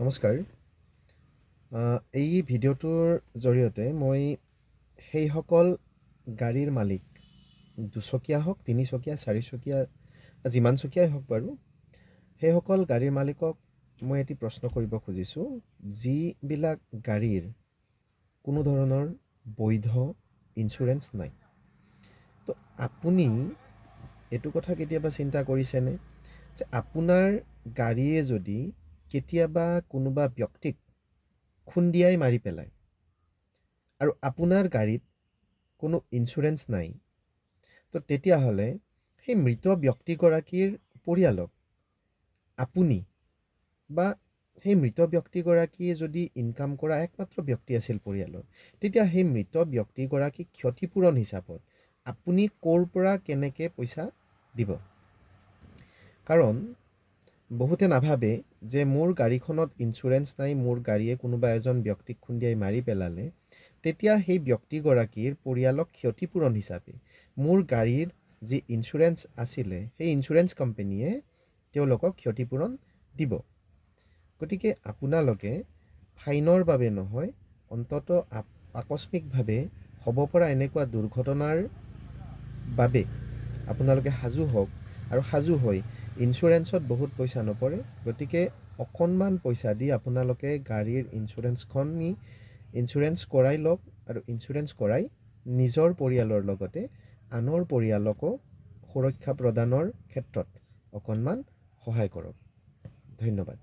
নমস্কাৰ। এই ভিডিঅ'টোৰ জৰিয়তে মই সেইসকল গাড়ীৰ মালিক, দুচকীয়া হওক, তিনিচকীয়া, চাৰিচকীয়া, যিমান চকীয়াই হওক বাৰু, সেইসকল গাড়ীৰ মালিকক মই এটি প্ৰশ্ন কৰিব খুজিছোঁ, যিবিলাক গাড়ীৰ কোনো ধৰণৰ বৈধ ইঞ্চুৰেঞ্চ নাই। তো আপুনি এইটো কথা কেতিয়াবা চিন্তা কৰিছেনে যে আপোনাৰ গাড়ীয়ে যদি কেতিয়াবা কোনোবা ব্যক্তিক খুন্দিয়াই মাৰি পেলায় আৰু আপোনাৰ গাড়ীত কোনো ইঞ্চুৰেঞ্চ নাই, তো তেতিয়াহ'লে সেই মৃত ব্যক্তিগৰাকীৰ পৰিয়ালক আপুনি বা সেই মৃত ব্যক্তিগৰাকীয়ে যদি ইনকাম কৰা একমাত্ৰ ব্যক্তি আছিল পৰিয়ালৰ, তেতিয়া সেই মৃত ব্যক্তিগৰাকীক ক্ষতিপূৰণ হিচাপত আপুনি ক'ৰ পৰা কেনেকৈ পইচা দিব? কাৰণ বহুতে নাভাবে যে মোৰ গাড়ীখনত ইঞ্চুৰেঞ্চ নাই, মোৰ গাড়ীয়ে কোনোবা এজন ব্যক্তিক খুন্দিয়াই মাৰি পেলালে তেতিয়া সেই ব্যক্তিগৰাকীৰ পৰিয়ালক ক্ষতিপূৰণ হিচাপে মোৰ গাড়ীৰ যি ইঞ্চুৰেঞ্চ আছিলে সেই ইঞ্চুৰেঞ্চ কোম্পানীয়ে তেওঁলোকক ক্ষতিপূৰণ দিব। গতিকে আপোনালোকে ফাইনৰ বাবে নহয়, অন্ততঃ আকস্মিকভাৱে হ'ব পৰা এনেকুৱা দুৰ্ঘটনাৰ বাবে আপোনালোকে সাজু হওক, আৰু সাজু হৈ ইঞ্চুৰেঞ্চত বহুত পইচা নপৰে, গতিকে অকণমান পইচা দি আপোনালোকে গাড়ীৰ ইঞ্চুৰেঞ্চ কৰাই লওক, আৰু ইঞ্চুৰেঞ্চ কৰাই নিজৰ পৰিয়ালৰ লগতে আনৰ পৰিয়ালকো সুৰক্ষা প্ৰদানৰ ক্ষেত্ৰত অকণমান সহায় কৰক। ধন্যবাদ।